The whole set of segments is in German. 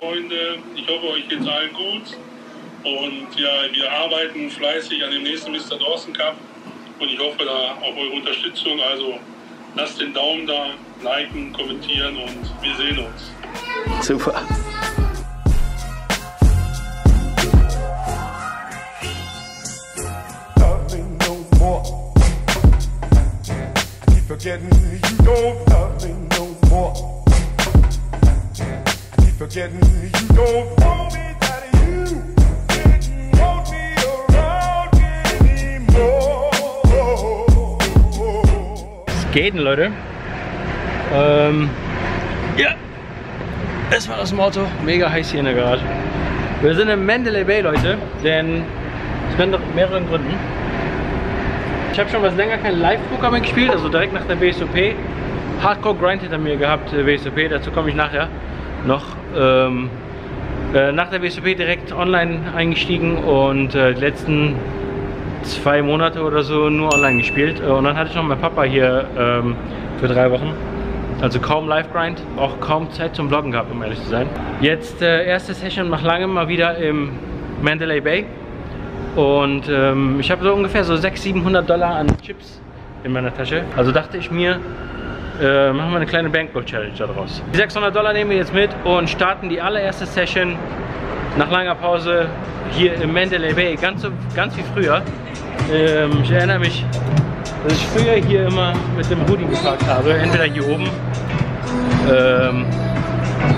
Freunde, ich hoffe, euch geht's allen gut. Und ja, wir arbeiten fleißig an dem nächsten Mr. Dawson Cup. Und ich hoffe da auf eure Unterstützung. Also lasst den Daumen da, liken, kommentieren und wir sehen uns. Super. Forgetting you don't love me no more. I keep forgetting you don't want me, that you didn't want me around anymore. Skaten, Leute. Ja, es war das Motto. Mega heiß hier in der Garage. Wir sind in Mandalay Bay, Leute, denn es werden doch mehreren Gründen. Ich habe schon was länger kein Live-Poker mehr gespielt, also direkt nach der WSOP. Hardcore Grind hinter mir gehabt, WSOP, dazu komme ich nachher noch. Nach der WSOP direkt online eingestiegen und die letzten 2 Monate oder so nur online gespielt. Und dann hatte ich noch meinen Papa hier für 3 Wochen. Also kaum Live-Grind, auch kaum Zeit zum Vloggen gehabt, um ehrlich zu sein. Jetzt erste Session nach langem mal wieder im Mandalay Bay. Und ich habe so ungefähr so 600-700 $ an Chips in meiner Tasche. Also dachte ich mir, machen wir eine kleine Bankroll-Challenge daraus. Die 600 $ nehmen wir jetzt mit und starten die allererste Session nach langer Pause hier im Mandalay Bay. Ganz wie früher. Ich erinnere mich, dass ich früher hier immer mit dem Hoodie geparkt habe. Entweder hier oben.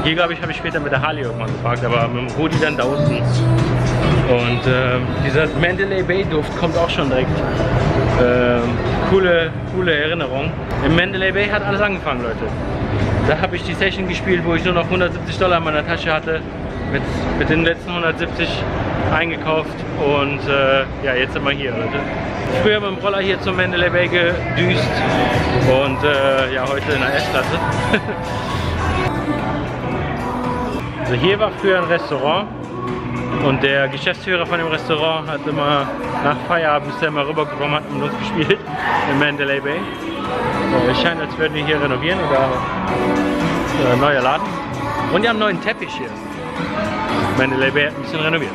Hier, glaube ich, habe ich später mit der Harley irgendwann geparkt, aber mit dem Hoodie dann da unten. Und dieser Mandalay Bay Duft kommt auch schon direkt. Coole Erinnerung. Im Mandalay Bay hat alles angefangen, Leute. Da habe ich die Session gespielt, wo ich nur noch 170 $ in meiner Tasche hatte. Mit den letzten 170 eingekauft. Und ja, jetzt sind wir hier, Leute. Früher mit dem Roller hier zum Mandalay Bay gedüst. Und ja, heute in der S-Klasse. Also hier war früher ein Restaurant. Und der Geschäftsführer von dem Restaurant hat immer nach Feierabend ist er immer rübergekommen, hat mit uns gespielt in Mandalay Bay. Es scheint, als würden die hier renovieren oder neuer Laden. Und die haben einen neuen Teppich hier. Mandalay Bay hat ein bisschen renoviert.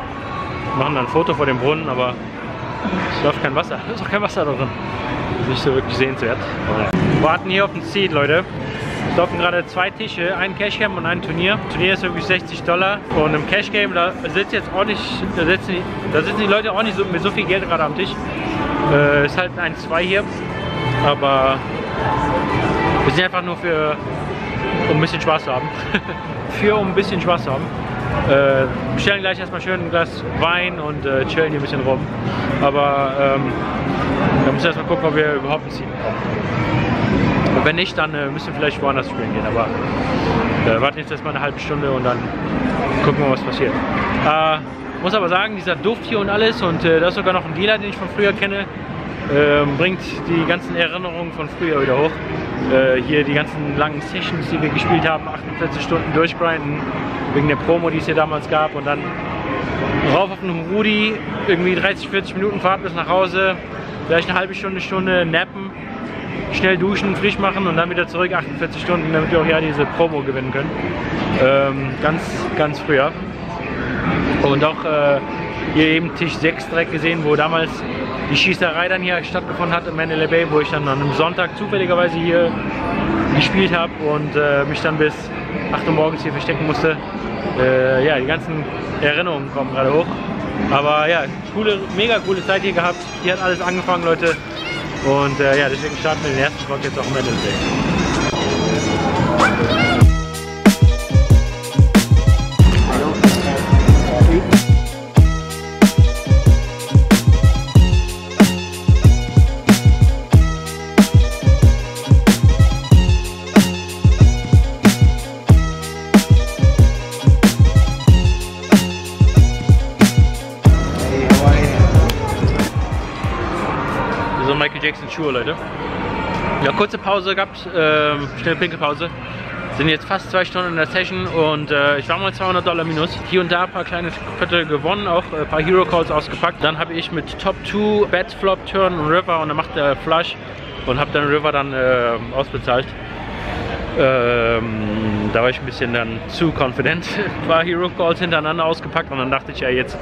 Wir machen dann ein Foto vor dem Brunnen, aber es läuft kein Wasser. Es ist auch kein Wasser da drin. Das ist nicht so wirklich sehenswert. Wir warten hier auf den Seat, Leute. Es laufen gerade 2 Tische, ein Cashgame und ein Turnier. Das Turnier ist irgendwie 60 $. Und im Cashgame, da sitzt jetzt auch nicht, da sitzen die Leute auch nicht so, mit so viel Geld gerade am Tisch. Ist halt ein 1-2 hier. Aber wir sind einfach nur um ein bisschen Spaß zu haben. Um ein bisschen Spaß zu haben. Bestellen gleich erstmal schön ein Glas Wein und chillen hier ein bisschen rum. Aber da müssen wir erstmal gucken, ob wir überhaupt ein Ziel bekommen. Und wenn nicht, dann müssen wir vielleicht woanders spielen gehen. Aber warten jetzt erstmal eine halbe Stunde und dann gucken wir, was passiert. Muss aber sagen, dieser Duft hier und alles und da ist sogar noch ein Dealer, den ich von früher kenne, bringt die ganzen Erinnerungen von früher wieder hoch. Hier die ganzen langen Sessions, die wir gespielt haben, 48 Stunden durchgrinden, wegen der Promo, die es hier damals gab. Und dann rauf auf den Rudi, irgendwie 30-40 Minuten Fahrt bis nach Hause, vielleicht eine halbe Stunde nappen. Schnell duschen, frisch machen und dann wieder zurück, 48 Stunden, damit wir auch ja diese Promo gewinnen können. Ganz früher. Und auch hier eben Tisch 6 direkt gesehen, wo damals die Schießerei dann hier stattgefunden hat im Mandalay Bay, wo ich dann an einem Sonntag zufälligerweise hier gespielt habe und mich dann bis 8 Uhr morgens hier verstecken musste. Ja, die ganzen Erinnerungen kommen gerade hoch. Aber ja, mega coole Zeit hier gehabt. Hier hat alles angefangen, Leute. Und ja, deswegen starten wir den ersten Vlog jetzt auch im Mandalay Bay. Michael Jackson Schuhe, Leute. Ja, kurze Pause gehabt, schnelle Pinkelpause. Sind jetzt fast 2 Stunden in der Session und ich war mal 200 $ minus. Hier und da ein paar kleine Viertel gewonnen, auch ein paar Hero Calls ausgepackt. Dann habe ich mit Top 2 Bet, Flop, Turn und River und dann macht der Flush und habe dann River dann ausbezahlt. Da war ich ein bisschen dann zu confident. War Hero Calls hintereinander ausgepackt und dann dachte ich, ja, jetzt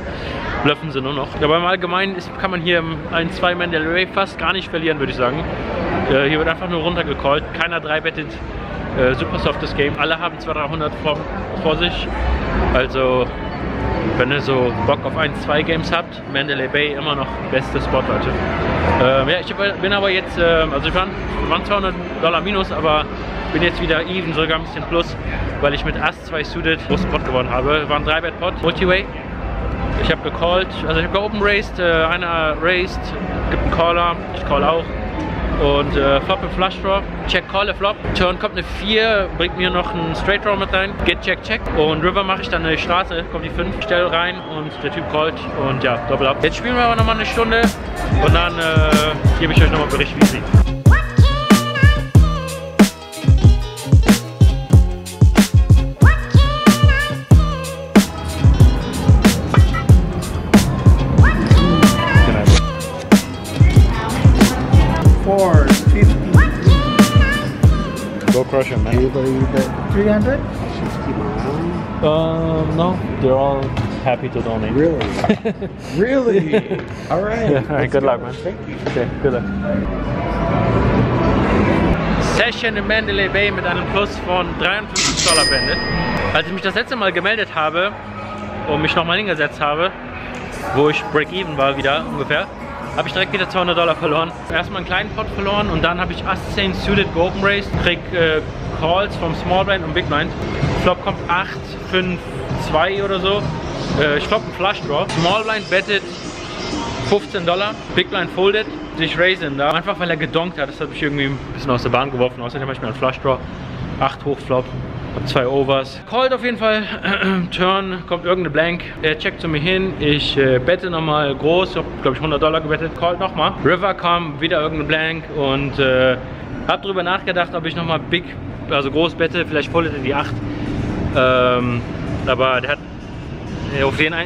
bluffen sie nur noch. Aber im Allgemeinen kann man hier im 1-2 Mandalay Bay fast gar nicht verlieren, würde ich sagen. Hier wird einfach nur runtergecallt. Keiner 3-bettet. Super softes Game. Alle haben 200-300 vor sich. Also, wenn ihr so Bock auf 1-2 Games habt, Mandalay Bay immer noch beste Spot, Leute. Ja, ich bin aber jetzt, also waren $200 minus, aber bin jetzt wieder even, sogar ein bisschen plus, weil ich mit Ass 2 Suited großen Pot gewonnen habe. War ein 3-Bet-Pot, Multiway. Ich habe gecallt, also ich habe geopen raced, einer raced, gibt einen Caller, ich call auch. Und Flop im Flush Draw, Check, Call, Flop. Turn kommt eine 4, bringt mir noch einen Straight Draw mit rein. Get, Check, Check. Und River mache ich dann eine Straße, kommt die 5, stell rein und der Typ callt und ja, Doppel ab. Jetzt spielen wir aber nochmal eine Stunde und dann gebe ich euch nochmal Bericht, wie es sieht. Go crush him, man. Anybody bet 300? No, they're all happy to donate. Really? Really? All right. Yeah, all right, good luck, man. Thank you. Okay, good luck. Session in Mandalay Bay mit einem Plus von $53 beendet. Als ich mich das letzte Mal gemeldet habe und mich nochmal hingesetzt habe, wo ich Break-Even war wieder ungefähr, habe ich direkt wieder $200 verloren. Erstmal einen kleinen Pot verloren und dann habe ich Ass 10 Suited geopen raced, krieg Calls vom Small Blind und Big Blind. Flop kommt 8, 5, 2 oder so. Ich flop einen Flush Draw. Small Blind bettet $15, Big Blind folded. Ich raise ihn da, einfach weil er gedonkt hat. Das habe ich irgendwie ein bisschen aus der Bahn geworfen. Außerdem habe ich mir einen Flush Draw. 8 hoch Flop. Hab 2 Overs. Called auf jeden Fall. Turn, kommt irgendeine Blank. Er checkt zu mir hin. Ich bette nochmal groß. Ich habe, glaube ich, $100 gebettet. Called nochmal. River kam, wieder irgendeine Blank. Und habe darüber nachgedacht, ob ich nochmal big, also groß bette. Vielleicht foldet er die 8. Aber der hat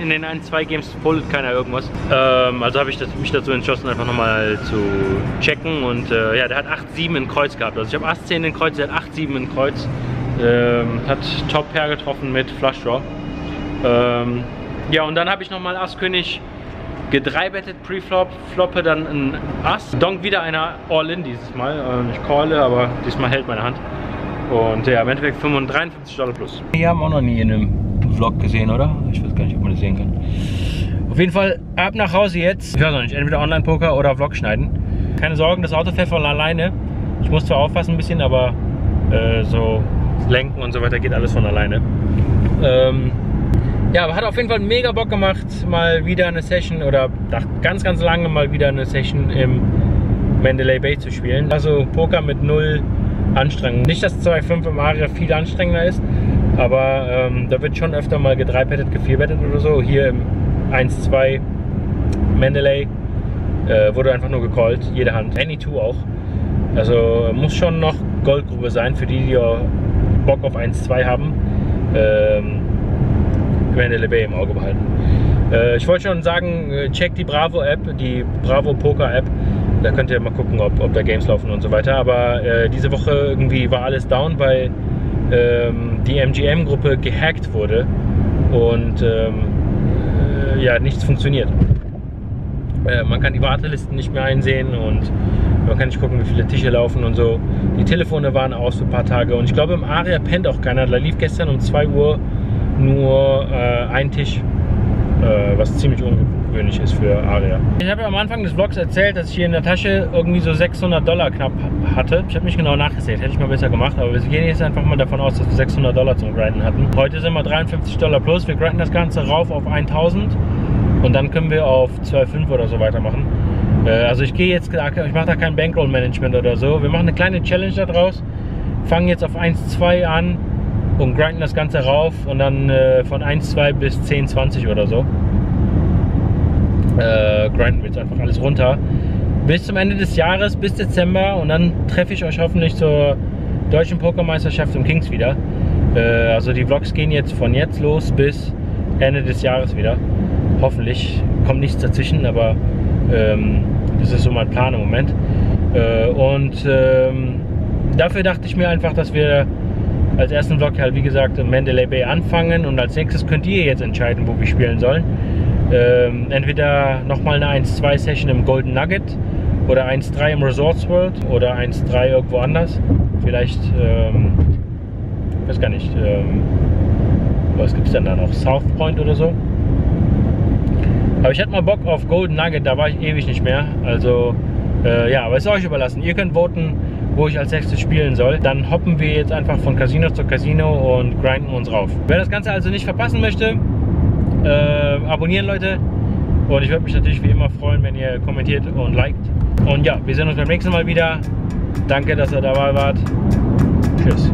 in den 1-2 Games foldet keiner irgendwas. Also habe ich mich dazu entschlossen, einfach nochmal zu checken. Und ja, der hat 8-7 in Kreuz gehabt. Also ich habe Ass 10 in Kreuz, der hat 8-7 in Kreuz. Hat Top Pair getroffen mit Flush Draw. Ja, und dann habe ich nochmal Ass König gedreibettet Pre-Flop, floppe dann ein Ass. Donk wieder einer All-In dieses Mal. Ich calle, aber diesmal hält meine Hand. Und ja, im Endeffekt $53 plus. Wir haben auch noch nie in einem Vlog gesehen, oder? Ich weiß gar nicht, ob man das sehen kann. Auf jeden Fall ab nach Hause jetzt. Ich weiß noch nicht, entweder Online-Poker oder Vlog schneiden. Keine Sorgen, das Auto fährt von alleine. Ich muss zwar aufpassen ein bisschen, aber so Lenken und so weiter geht alles von alleine. Ja, aber hat auf jeden Fall mega Bock gemacht, mal wieder eine Session oder ganz lange mal wieder eine Session im Mandalay Bay zu spielen. Also Poker mit 0 Anstrengung. Nicht, dass 2,5 im Aria viel anstrengender ist, aber da wird schon öfter mal gedreibettet, gevierbettet oder so. Hier im 1-2 Mandalay wurde einfach nur gecallt, jede Hand. Any 2 auch. Also muss schon noch Goldgrube sein für die, die Bock auf 1-2 haben. Mandalay Bay im Auge behalten. Ich wollte schon sagen, checkt die Bravo App, die Bravo Poker App. Da könnt ihr mal gucken, ob da Games laufen und so weiter. Aber diese Woche irgendwie war alles down, weil die MGM-Gruppe gehackt wurde und ja, nichts funktioniert. Man kann die Wartelisten nicht mehr einsehen und man kann nicht gucken, wie viele Tische laufen und so. Die Telefone waren aus für ein paar Tage und ich glaube, im Aria pennt auch keiner. Da lief gestern um 2 Uhr nur ein Tisch, was ziemlich ungewöhnlich ist für Aria. Ich habe ja am Anfang des Vlogs erzählt, dass ich hier in der Tasche irgendwie so $600 knapp hatte. Ich habe nicht genau nachgezählt, hätte ich mal besser gemacht, aber wir gehen jetzt einfach mal davon aus, dass wir $600 zum Grinden hatten. Heute sind wir $53 plus, wir grinden das Ganze rauf auf 1000 und dann können wir auf 12,5 oder so weitermachen. Also ich mache da kein Bankroll-Management oder so. Wir machen eine kleine Challenge da draus, fangen jetzt auf 1,2 an und grinden das Ganze rauf und dann von 1,2 bis 10,20 oder so. Grinden wir jetzt einfach alles runter. Bis zum Ende des Jahres, bis Dezember und dann treffe ich euch hoffentlich zur Deutschen Pokermeisterschaft im Kings wieder. Also die Vlogs gehen jetzt von jetzt los bis Ende des Jahres wieder. Hoffentlich kommt nichts dazwischen, aber das ist so mein Plan im Moment. Dafür dachte ich mir einfach, dass wir als ersten Vlog halt, wie gesagt, in Mandalay Bay anfangen und als nächstes könnt ihr jetzt entscheiden, wo wir spielen sollen. Entweder nochmal eine 1-2 Session im Golden Nugget oder 1-3 im Resorts World oder 1-3 irgendwo anders. Vielleicht, ich weiß gar nicht, was gibt es denn da noch? South Point oder so? Aber ich hatte mal Bock auf Golden Nugget, da war ich ewig nicht mehr. Also, ja, aber es ist euch überlassen. Ihr könnt voten, wo ich als nächstes spielen soll. Dann hoppen wir jetzt einfach von Casino zu Casino und grinden uns rauf. Wer das Ganze also nicht verpassen möchte, abonnieren, Leute. Und ich würde mich natürlich wie immer freuen, wenn ihr kommentiert und liked. Und ja, wir sehen uns beim nächsten Mal wieder. Danke, dass ihr dabei wart. Tschüss.